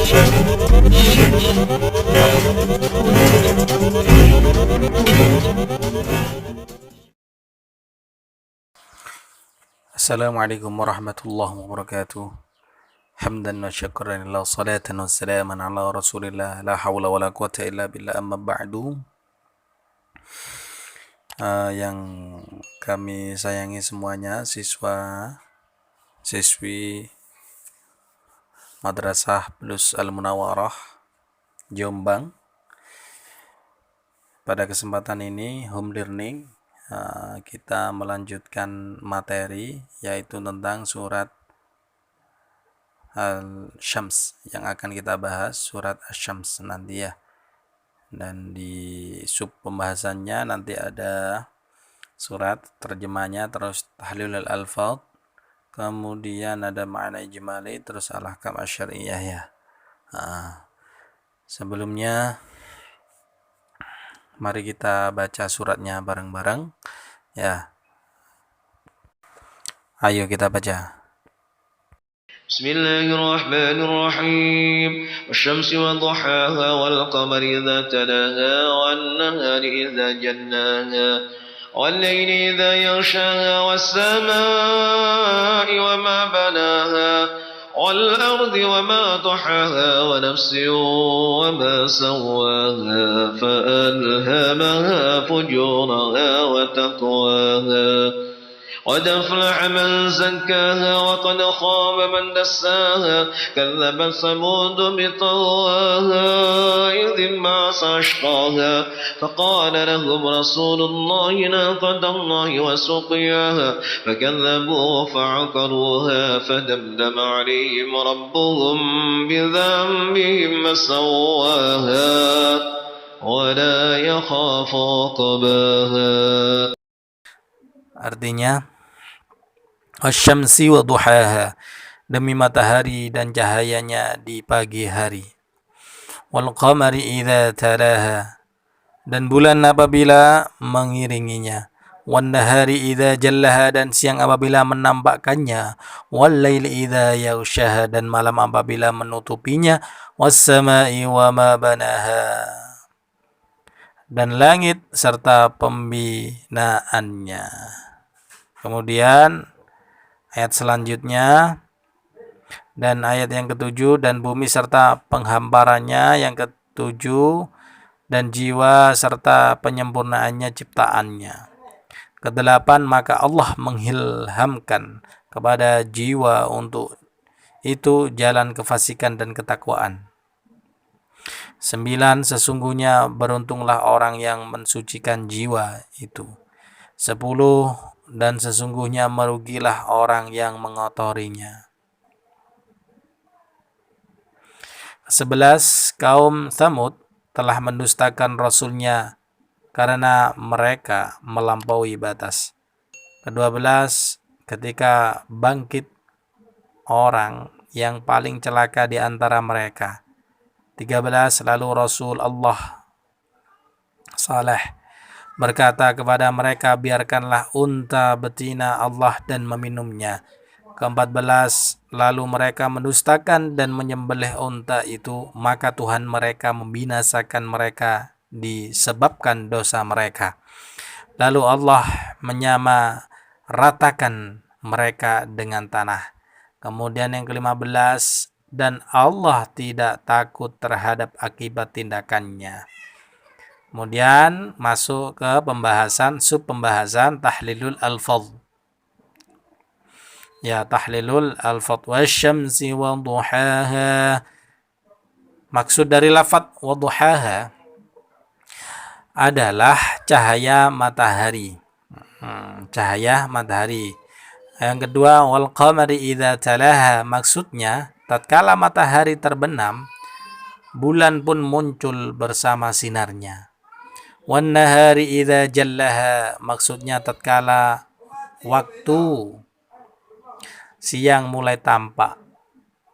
Assalamualaikum warahmatullahi wabarakatuh. Hamdan wa syukran lillah, salatan wa salaman ala rasulillah, la hawla wa la quwata illa billah, amma ba'du. Yang kami sayangi semuanya, siswi Madrasah Plus Al-Munawwarah Jombang. Pada kesempatan ini home learning, kita melanjutkan materi yaitu tentang surat Al-Syams yang akan kita bahas, surat Asy-Syams nanti ya. Dan di sub pembahasannya nanti ada surat terjemahnya, terus tahlilul alfaz, kemudian ada makna ijmali, terus al-ahkam asy-syar'iyyah ya. Sebelumnya mari kita baca suratnya bareng-bareng ya. Ayo kita baca. Bismillahirrahmanirrahim. Wasyamsi wa duhaha wal qamari idza talaha wan nahari idza jannaha wal layli idza yaghshaha was samaa'i wa ma banaha wal ardi wa ma tahaha wa nafsin wa ma sawwaha fa alhamaha fujuraha wa taqwaha. قد أفلح من زكاها وقد خاب من دساها كذبت ثمود بطغواها إذ انبعث أشقاها فقال لهم رسول الله ناقة الله وسقياها فكذبوه فعقروها فدمدم عليهم ربهم بذنبهم فسواها ولا يخاف عقباها. Artinya, Asy-syamsi wa duhaha, demi matahari dan cahayanya di pagi hari. Wal qamari idza talaha, dan bulan apabila mengiringinya. Wan nahari idza jallaha, dan siang apabila menampakkannya. Wal laili idza yaghshaha, dan malam apabila menutupinya. Was samai wa ma banaha, dan langit serta pembinaannya. Kemudian ayat selanjutnya, dan ayat yang ketujuh, dan bumi serta penghamparannya, yang ketujuh, dan jiwa serta penyempurnaannya ciptaannya. Kedelapan, maka Allah mengilhamkan kepada jiwa untuk itu jalan kefasikan dan ketakwaan. 9, sesungguhnya beruntunglah orang yang mensucikan jiwa itu. 10, dan sesungguhnya merugilah orang yang mengotorinya. 11, kaum Tsamud telah mendustakan Rasulnya karena mereka melampaui batas. 12, ketika bangkit orang yang paling celaka di antara mereka. 13, lalu Rasul Allah Saleh berkata kepada mereka, biarkanlah unta betina Allah dan meminumnya. 14, lalu mereka mendustakan dan menyembelih unta itu, maka Tuhan mereka membinasakan mereka disebabkan dosa mereka. Lalu Allah menyamaratakan mereka dengan tanah. Kemudian yang ke-15, dan Allah tidak takut terhadap akibat tindakannya. Kemudian masuk ke pembahasan, sub pembahasan tahlilul alfaz. Ya, tahlilul alfaz. Wasyamsi wa duhaha. Maksud dari lafaz wa duhaha adalah cahaya matahari. Cahaya matahari. Yang kedua, wal qamari idza talaha, maksudnya tatkala matahari terbenam, bulan pun muncul bersama sinarnya. Wan nahari idza jallaha, maksudnya tatkala waktu siang mulai tampak.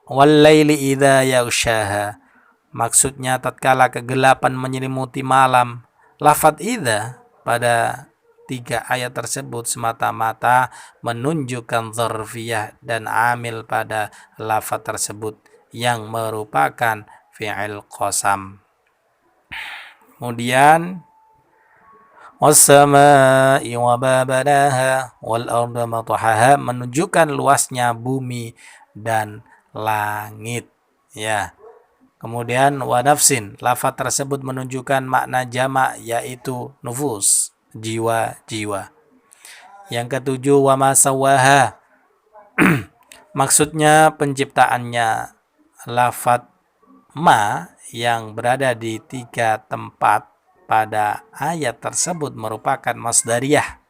Wal laili idza yaghshaha, maksudnya tatkala kegelapan menyelimuti malam. Lafaz idza pada 3 ayat tersebut semata-mata menunjukkan dzarfiyah dan amil pada lafaz tersebut, yang merupakan fi'il qasam. Kemudian was-samaa'i wa ma banaha wal arda ma tahaha menunjukkan luasnya bumi dan langit, ya. Kemudian wa nafsin, lafaz tersebut menunjukkan makna jamak yaitu nufus, jiwa-jiwa. Yang ketujuh wa ma sawaha maksudnya penciptaannya. Lafaz ma yang berada di 3 tempat pada ayat tersebut merupakan masdariyah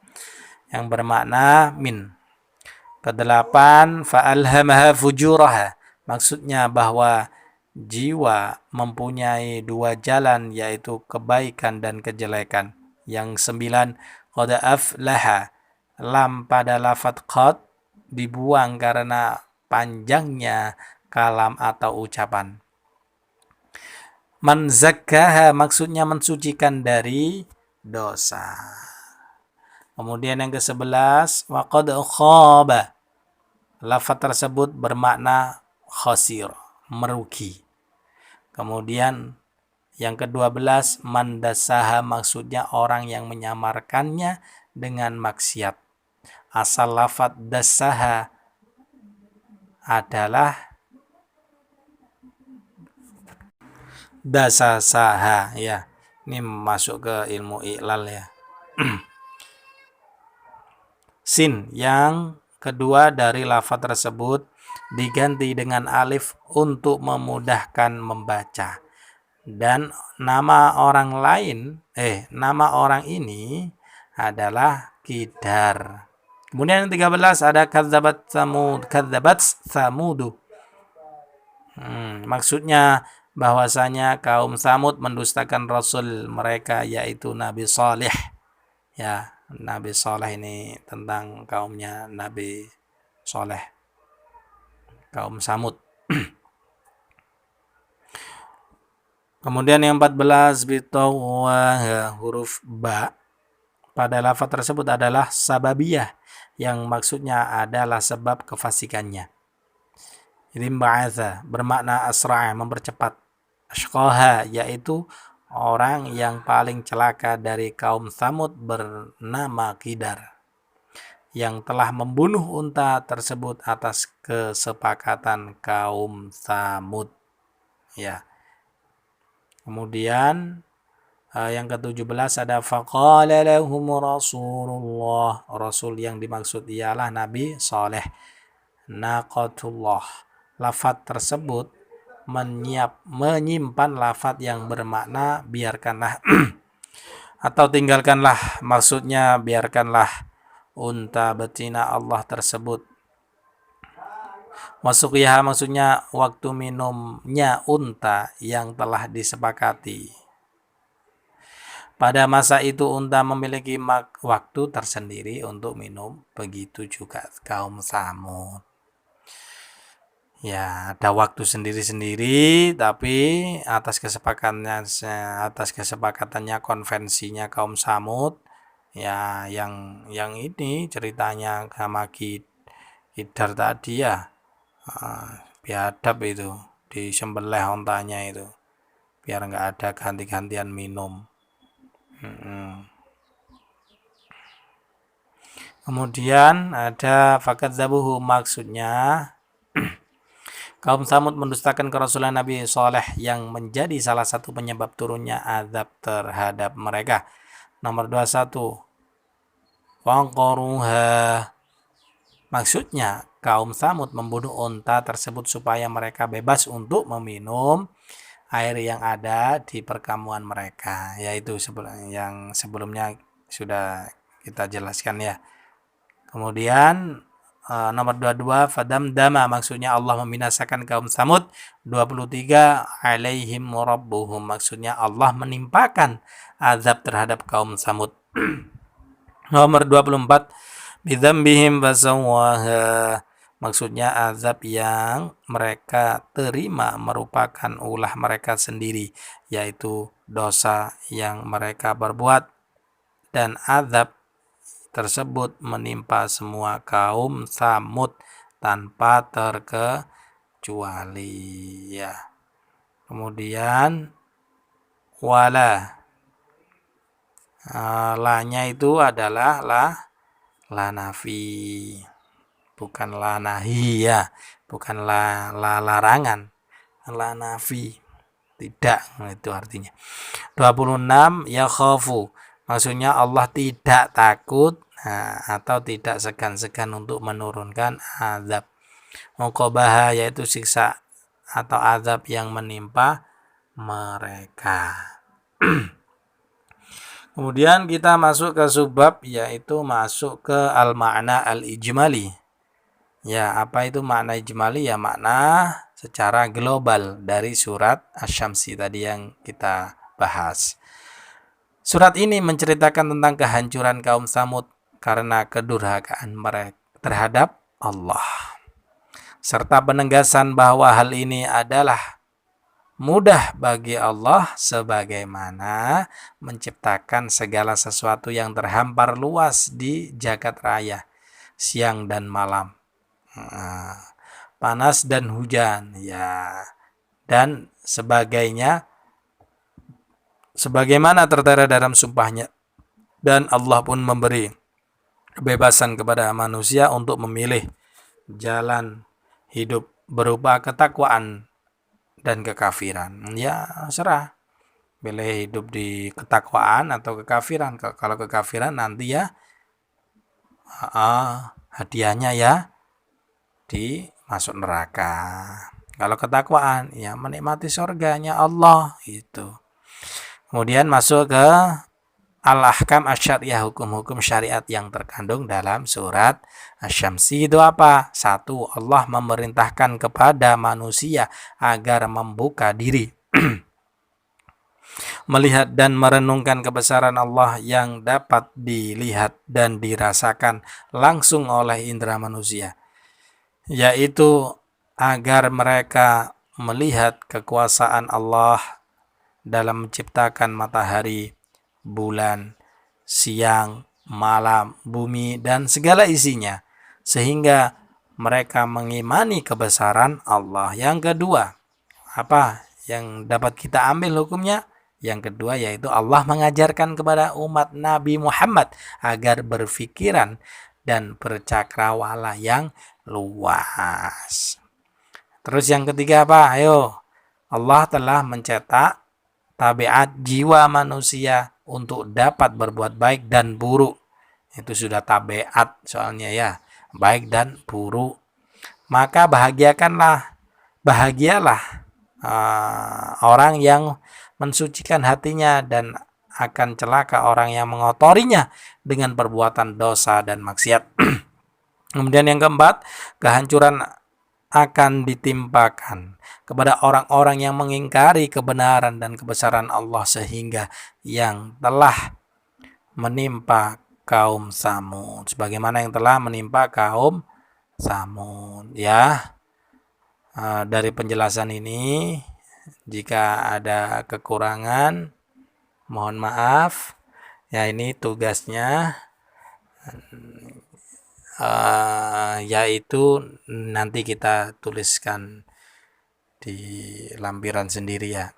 yang bermakna min. Kedelapan, fa'alhamaha fujuraha. Maksudnya bahwa jiwa mempunyai 2 jalan, yaitu kebaikan dan kejelekan. Yang 9, qad aflaha. Lam pada lafaz qad dibuang karena panjangnya kalam atau ucapan. Man zakkaha maksudnya mensucikan dari dosa. Kemudian yang ke-11, wa qad khaba. Lafaz tersebut bermakna khasir, merugi. Kemudian yang ke-12, man dassaha maksudnya orang yang menyamarkannya dengan maksiat. Asal lafaz dassaha adalah dasasaha, ya. Ini masuk ke ilmu i'lal, ya. Sin yang kedua dari lafaz tersebut diganti dengan alif untuk memudahkan membaca. Dan nama orang ini adalah Kidar. Kemudian yang 13 ada kadzabat Samudu. Maksudnya bahwasanya kaum Samud mendustakan Rasul mereka, yaitu Nabi Saleh. Ya, Nabi Saleh ini tentang kaumnya Nabi Saleh, kaum Samud. Kemudian yang 14 bitawah, huruf ba pada lafaz tersebut adalah sababiyah yang maksudnya adalah sebab kefasikannya. Jadi ba'atha bermakna asra'a, mempercepat. Ashqaha yaitu orang yang paling celaka dari kaum Samud bernama Kidar, yang telah membunuh unta tersebut atas kesepakatan kaum Samud, ya. Kemudian yang ke-17 ada faqala lahum Rasulullah. Rasul yang dimaksud ialah Nabi Saleh. Naqatullah. Lafaz tersebut menyimpan lafaz yang bermakna biarkanlah atau tinggalkanlah, maksudnya biarkanlah unta betina Allah tersebut. Wasuqiha maksudnya waktu minumnya unta yang telah disepakati. Pada masa itu unta memiliki waktu tersendiri untuk minum, begitu juga kaum Samud. Ya, ada waktu sendiri-sendiri, tapi atas kesepakatannya konvensinya kaum Samud, ya, yang ini ceritanya sama Kidar tadi, ya, biadab itu, disembelih ontanya itu, biar nggak ada ganti-gantian minum. Kemudian ada fakadzabuhu, maksudnya kaum Samud mendustakan kerasulan Nabi Saleh yang menjadi salah satu penyebab turunnya azab terhadap mereka. Nomor 21, waqaruha, maksudnya kaum Samud membunuh unta tersebut supaya mereka bebas untuk meminum air yang ada di perkampungan mereka, yaitu yang sebelumnya sudah kita jelaskan, ya. Kemudian nomor 22, fadamdama, maksudnya Allah membinasakan kaum Samud. 23, alaihim rabbuhum, maksudnya Allah menimpakan azab terhadap kaum Samud. Nomor 24, bidzambihim fasawwaha, maksudnya azab yang mereka terima merupakan ulah mereka sendiri, yaitu dosa yang mereka perbuat, dan azab tersebut menimpa semua kaum Samud tanpa kecuali, ya. Kemudian wala, lanya itu adalah la nafi, bukan la nahi, ya, bukan la larangan, la nafi, tidak, itu artinya. 26 ya khafu, maksudnya Allah tidak takut atau tidak segan-segan untuk menurunkan azab. Uqabaha, yaitu siksa atau azab yang menimpa mereka. Kemudian kita masuk ke subbab, yaitu masuk ke al-ma'na al-ijmali. Ya, apa itu makna ijmali? Ya, makna secara global dari surat Asy-Syamsi tadi yang kita bahas. Surat ini menceritakan tentang kehancuran kaum Tsamud karena kedurhakaan mereka terhadap Allah, serta penegasan bahwa hal ini adalah mudah bagi Allah sebagaimana menciptakan segala sesuatu yang terhampar luas di jagat raya, siang dan malam, panas dan hujan, ya, dan sebagainya, sebagaimana tertera dalam sumpahnya. Dan Allah pun memberi kebebasan kepada manusia untuk memilih jalan hidup berupa ketakwaan dan kekafiran. Ya, serah, pilih hidup di ketakwaan atau kekafiran. Kalau kekafiran nanti ya hadiahnya ya masuk neraka. Kalau ketakwaan ya menikmati surganya Allah itu. Kemudian masuk ke al-ahkam asy-syar'iyyah, hukum-hukum syariat yang terkandung dalam surat Asy-Syamsi itu apa? 1. Allah memerintahkan kepada manusia agar membuka diri melihat dan merenungkan kebesaran Allah yang dapat dilihat dan dirasakan langsung oleh indera manusia, yaitu agar mereka melihat kekuasaan Allah dalam menciptakan matahari, bulan, siang, malam, bumi, dan segala isinya, sehingga mereka mengimani kebesaran Allah. Yang kedua, apa yang dapat kita ambil hukumnya? Yang kedua yaitu Allah mengajarkan kepada umat Nabi Muhammad agar berfikiran dan bercakrawala yang luas. Terus yang ketiga apa? Ayo, Allah telah mencetak tabiat jiwa manusia untuk dapat berbuat baik dan buruk. Itu sudah tabiat soalnya ya, baik dan buruk. Maka bahagialah orang yang mensucikan hatinya, dan akan celaka orang yang mengotorinya dengan perbuatan dosa dan maksiat. Kemudian yang keempat, kehancuran akan ditimpakan kepada orang-orang yang mengingkari kebenaran dan kebesaran Allah, sehingga yang telah menimpa kaum Tsamud, sebagaimana yang telah menimpa kaum Tsamud. Ya, dari penjelasan ini, jika ada kekurangan, mohon maaf. Ya, ini tugasnya, yaitu nanti kita tuliskan di lampiran sendiri ya.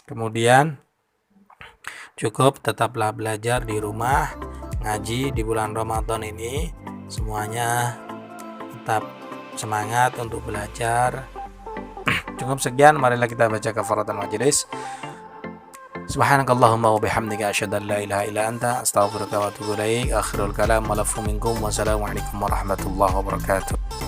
Kemudian cukup tetaplah belajar di rumah, ngaji di bulan Ramadan ini. Semuanya tetap semangat untuk belajar. Cukup sekian, marilah kita baca kafaratul majelis. Subhanakallahumma wa bihamdika asyhadu an la ilaha illa anta astaghfiruka wa atubu ilaik. Akhirul kalam wa lafu minkum. Wassalamualaikum warahmatullahi wabarakatuh.